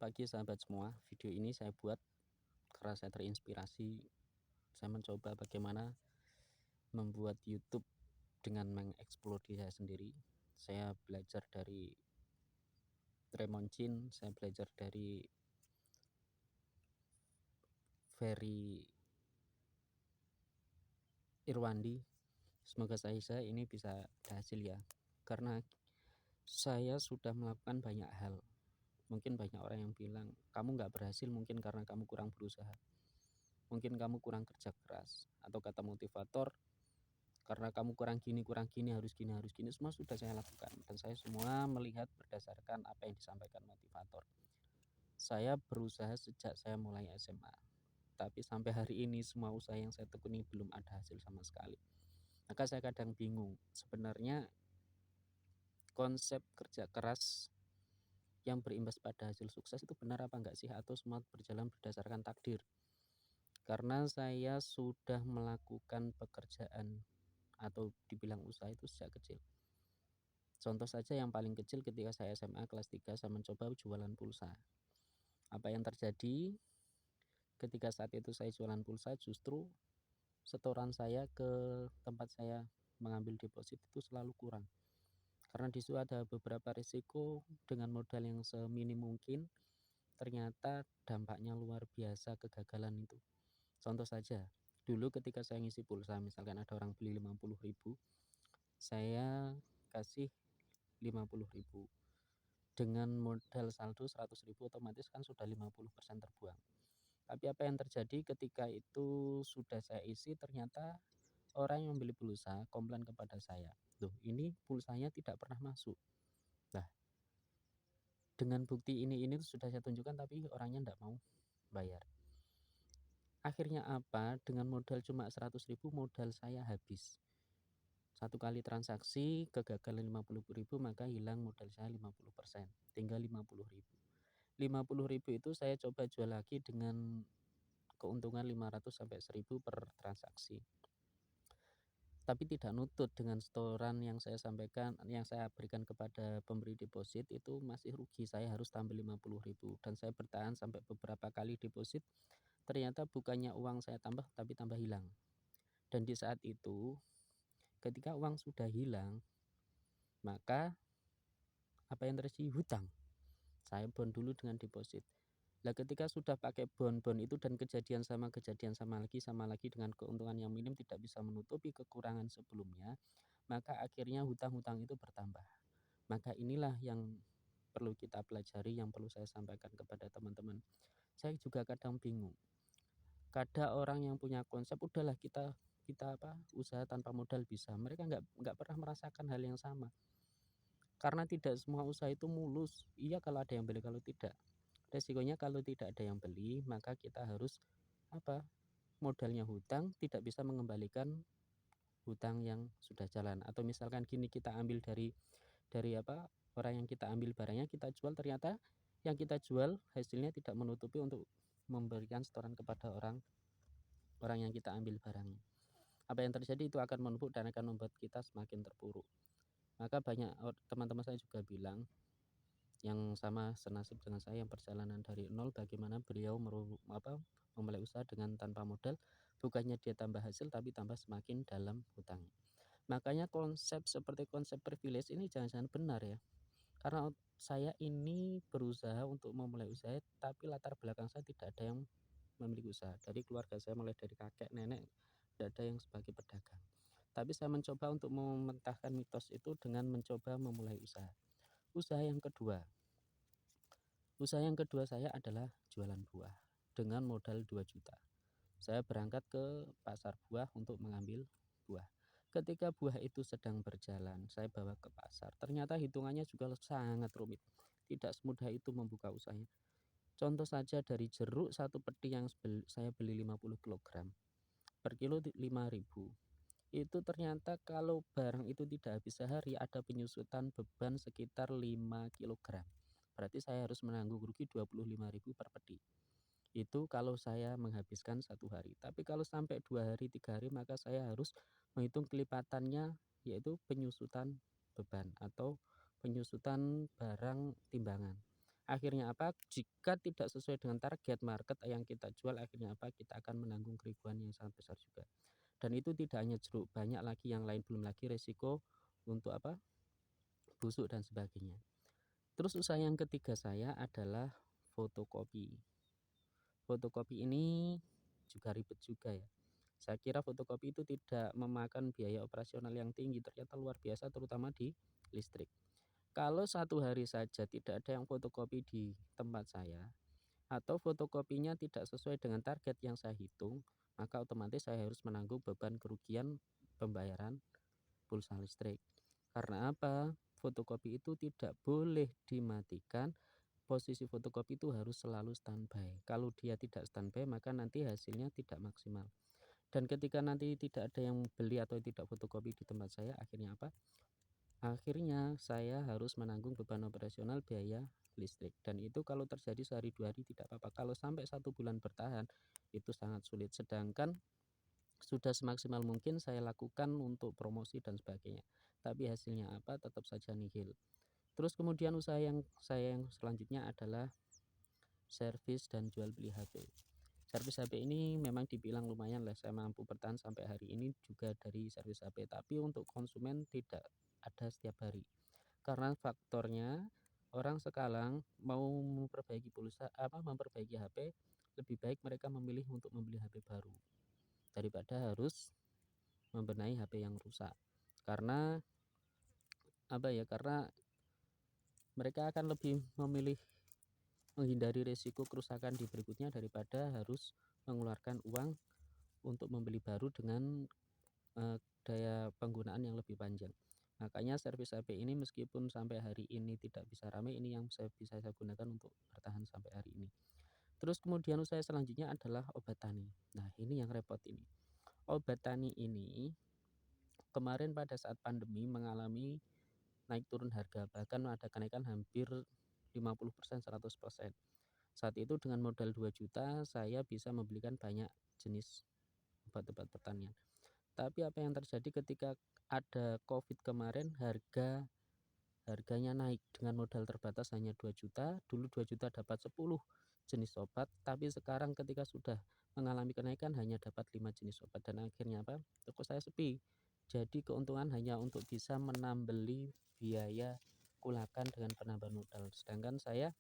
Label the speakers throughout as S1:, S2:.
S1: pagi sahabat semua, video ini saya buat karena saya terinspirasi. Saya mencoba bagaimana membuat YouTube dengan mengeksplor diri saya sendiri. Saya belajar dari Raymond Chin, saya belajar dari Ferry Irwandi. Semoga saya ini bisa berhasil ya, karena saya sudah melakukan banyak hal. Mungkin banyak orang yang bilang kamu nggak berhasil mungkin karena kamu kurang berusaha, mungkin kamu kurang kerja keras, atau kata motivator karena kamu kurang gini, harus gini. Semua sudah saya lakukan, dan saya semua melihat berdasarkan apa yang disampaikan motivator. Saya berusaha sejak saya mulai SMA, tapi sampai hari ini semua usaha yang saya tekuni belum ada hasil sama sekali. Maka saya kadang bingung, sebenarnya konsep kerja keras yang berimbas pada hasil sukses itu benar apa enggak sih, atau semua berjalan berdasarkan takdir? Karena saya sudah melakukan pekerjaan atau dibilang usaha itu sejak kecil. Contoh saja yang paling kecil, ketika saya SMA kelas 3 saya mencoba jualan pulsa. Apa yang terjadi ketika saat itu saya jualan pulsa, justru setoran saya ke tempat saya mengambil deposit itu selalu kurang. Karena di situ ada beberapa risiko, dengan modal yang seminim mungkin ternyata dampaknya luar biasa kegagalan itu. Contoh saja, dulu ketika saya ngisi pulsa, misalkan ada orang beli 50.000, saya kasih 50.000 dengan modal saldo 100.000, otomatis kan sudah 50% terbuang. Tapi apa yang terjadi ketika itu sudah saya isi, ternyata orang yang beli pulsa komplain kepada saya, "Loh, ini pulsanya tidak pernah masuk." Nah, dengan bukti ini sudah saya tunjukkan tapi orangnya tidak mau bayar. Akhirnya apa? Dengan modal cuma 100.000 modal saya habis. Satu kali transaksi kegagalan 50.000, maka hilang modal saya 50%, tinggal 50.000. 50.000 itu saya coba jual lagi dengan keuntungan 500 sampai 1.000 per transaksi. Tapi tidak nutut dengan setoran yang saya sampaikan, yang saya berikan kepada pemberi deposit itu masih rugi, saya harus tambah 50.000, dan saya bertahan sampai beberapa kali deposit, ternyata bukannya uang saya tambah tapi tambah hilang. Dan di saat itu ketika uang sudah hilang, maka apa yang terjadi? Hutang. Saya bond dulu dengan deposit. Nah, ketika sudah pakai bond itu dan kejadian sama lagi dengan keuntungan yang minim tidak bisa menutupi kekurangan sebelumnya, maka akhirnya hutang-hutang itu bertambah. Maka inilah yang perlu kita pelajari, yang perlu saya sampaikan kepada teman-teman. Saya juga kadang bingung. Kadang orang yang punya konsep udahlah kita usaha tanpa modal bisa. Mereka nggak pernah merasakan hal yang sama. Karena tidak semua usaha itu mulus. Iya kalau ada yang beli, kalau tidak. Resikonya kalau tidak ada yang beli, maka kita harus modalnya hutang, tidak bisa mengembalikan hutang yang sudah jalan. Atau misalkan gini, kita ambil dari orang yang kita ambil barangnya, kita jual, ternyata yang kita jual hasilnya tidak menutupi untuk memberikan setoran kepada orang yang kita ambil barangnya. Apa yang terjadi itu akan menumpuk dan akan membuat kita semakin terpuruk. Maka banyak teman-teman saya juga bilang, yang sama senasib dengan saya, yang perjalanan dari nol, bagaimana beliau memulai usaha dengan tanpa modal, bukannya dia tambah hasil tapi tambah semakin dalam hutang. Makanya konsep seperti konsep privilege ini jangan-jangan benar ya, karena saya ini berusaha untuk memulai usaha, tapi latar belakang saya tidak ada yang memiliki usaha. Dari keluarga saya, mulai dari kakek nenek, tidak ada yang sebagai pedagang. Tapi saya mencoba untuk mementahkan mitos itu dengan mencoba memulai usaha. Usaha yang kedua saya adalah jualan buah dengan modal 2 juta. Saya berangkat ke pasar buah untuk mengambil buah. Ketika buah itu sedang berjalan, saya bawa ke pasar. Ternyata hitungannya juga sangat rumit. Tidak semudah itu membuka usahanya. Contoh saja, dari jeruk satu peti yang saya beli 50 kg, per kilo 5.000. Itu ternyata kalau barang itu tidak habis sehari, ada penyusutan beban sekitar 5 kg. Berarti saya harus menanggung rugi 25.000 per peti. Itu kalau saya menghabiskan 1 hari. Tapi kalau sampai 2 hari, 3 hari, maka saya harus menghitung kelipatannya, yaitu penyusutan beban atau penyusutan barang timbangan. Akhirnya apa? Jika tidak sesuai dengan target market yang kita jual, akhirnya apa? Kita akan menanggung kerugian yang sangat besar juga. Dan itu tidak hanya jeruk, banyak lagi yang lain, belum lagi resiko untuk apa? Busuk dan sebagainya. Terus usaha yang ketiga saya adalah fotokopi. Fotokopi ini juga ribet juga ya. Saya kira fotokopi itu tidak memakan biaya operasional yang tinggi, ternyata luar biasa terutama di listrik. Kalau satu hari saja tidak ada yang fotokopi di tempat saya, atau fotokopinya tidak sesuai dengan target yang saya hitung, maka otomatis saya harus menanggung beban kerugian pembayaran pulsa listrik. Karena apa? Fotokopi itu tidak boleh dimatikan. Posisi fotokopi itu harus selalu standby. Kalau dia tidak standby, maka nanti hasilnya tidak maksimal. Dan ketika nanti tidak ada yang beli atau tidak fotokopi di tempat saya, akhirnya apa? Akhirnya saya harus menanggung beban operasional biaya listrik. Dan itu kalau terjadi sehari dua hari tidak apa-apa. Kalau sampai 1 bulan bertahan, itu sangat sulit. Sedangkan sudah semaksimal mungkin saya lakukan untuk promosi dan sebagainya. Tapi hasilnya apa? Tetap saja nihil. Terus kemudian usaha yang selanjutnya adalah servis dan jual beli HP. Servis HP ini memang dibilang lumayan lah, saya mampu bertahan sampai hari ini juga dari servis HP. Tapi untuk konsumen tidak ada setiap hari. Karena faktornya orang sekarang mau memperbaiki memperbaiki HP, lebih baik mereka memilih untuk membeli HP baru daripada harus membenahi HP yang rusak. Karena karena mereka akan lebih memilih menghindari risiko kerusakan di berikutnya daripada harus mengeluarkan uang untuk membeli baru dengan daya penggunaan yang lebih panjang. Makanya servis HP ini meskipun sampai hari ini tidak bisa ramai, ini yang bisa saya gunakan untuk bertahan sampai hari ini. Terus kemudian usaha selanjutnya adalah obat tani. Nah, ini yang repot ini. Obat tani ini kemarin pada saat pandemi mengalami naik turun harga, bahkan ada kenaikan hampir 50%, 100%. Saat itu dengan modal 2 juta saya bisa membelikan banyak jenis obat-obat pertanian. Tapi apa yang terjadi ketika ada Covid kemarin, harganya naik dengan modal terbatas hanya 2 juta. Dulu 2 juta dapat 10 jenis obat, tapi sekarang ketika sudah mengalami kenaikan hanya dapat 5 jenis obat dan akhirnya apa? Toko saya sepi. Jadi keuntungan hanya untuk bisa menambeli biaya kulakan dengan penambahan modal. Sedangkan saya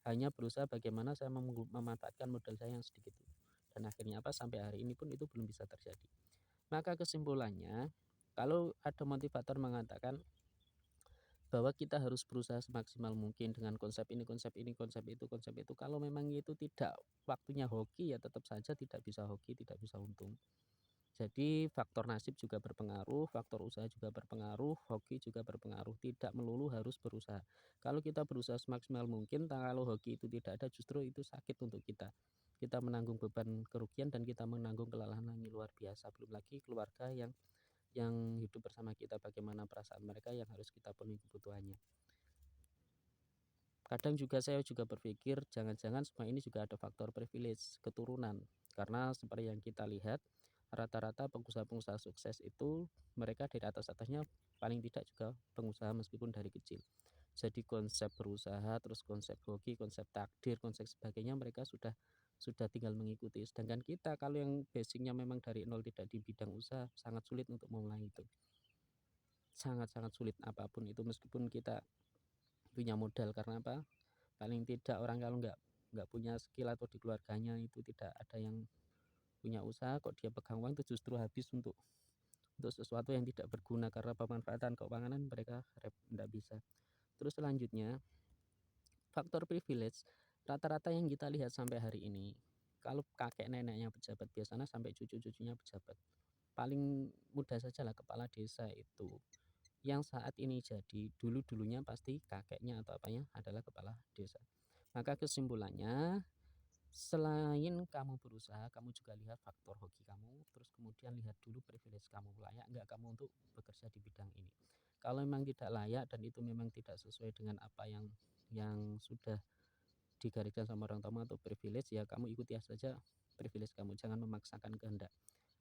S1: hanya berusaha bagaimana saya memanfaatkan modal saya yang sedikit itu. Dan akhirnya apa? Sampai hari ini pun itu belum bisa terjadi. Maka kesimpulannya, kalau ada motivator mengatakan bahwa kita harus berusaha semaksimal mungkin dengan konsep ini, konsep ini, konsep itu, konsep itu. Kalau memang itu tidak waktunya hoki, ya tetap saja tidak bisa hoki, tidak bisa untung. Jadi faktor nasib juga berpengaruh, faktor usaha juga berpengaruh, hoki juga berpengaruh. Tidak melulu harus berusaha. Kalau kita berusaha semaksimal mungkin, kalau hoki itu tidak ada, justru itu sakit untuk kita. Kita menanggung beban kerugian dan kita menanggung kelelahan yang luar biasa. Belum lagi keluarga yang hidup bersama kita, bagaimana perasaan mereka yang harus kita penuhi kebutuhannya. Kadang juga saya juga berpikir jangan-jangan semua ini juga ada faktor privilege keturunan, karena seperti yang kita lihat rata-rata pengusaha-pengusaha sukses itu mereka dari atas-atasnya paling tidak juga pengusaha meskipun dari kecil. Jadi konsep berusaha, terus konsep hoki, konsep takdir, konsep sebagainya mereka sudah tinggal mengikuti. Sedangkan kita kalau yang basicnya memang dari nol tidak di bidang usaha, sangat sulit untuk memulai itu. Sangat-sangat sulit apapun itu meskipun kita punya modal. Karena apa? Paling tidak orang kalau nggak punya skill atau di keluarganya itu tidak ada yang punya usaha, kok dia pegang uang itu justru habis untuk sesuatu yang tidak berguna karena pemanfaatan keuangan mereka tidak bisa. Terus selanjutnya faktor privilege, rata-rata yang kita lihat sampai hari ini, kalau kakek neneknya pejabat biasanya sampai cucu-cucunya pejabat. Paling mudah saja lah kepala desa itu yang saat ini jadi, dulu-dulunya pasti kakeknya atau apanya adalah kepala desa. Maka kesimpulannya, selain kamu berusaha, kamu juga lihat faktor hoki kamu, terus kemudian lihat dulu privilege kamu, layak nggak kamu untuk bekerja di bidang ini. Kalau memang tidak layak dan itu memang tidak sesuai dengan apa yang sudah digariskan sama orang tua atau privilege, ya kamu ikuti saja privilege kamu, jangan memaksakan kehendak.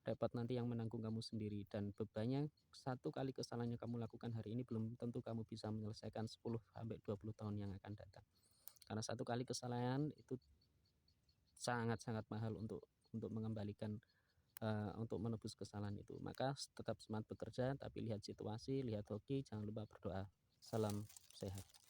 S1: Repot nanti yang menanggung kamu sendiri, dan bebannya satu kali kesalahan yang kamu lakukan hari ini belum tentu kamu bisa menyelesaikan 10 sampai 20 tahun yang akan datang. karena satu kali kesalahan itu sangat-sangat mahal untuk mengembalikan, untuk menebus kesalahan itu. Maka tetap semangat bekerja, tapi lihat situasi, lihat hoki, jangan lupa berdoa. Salam sehat.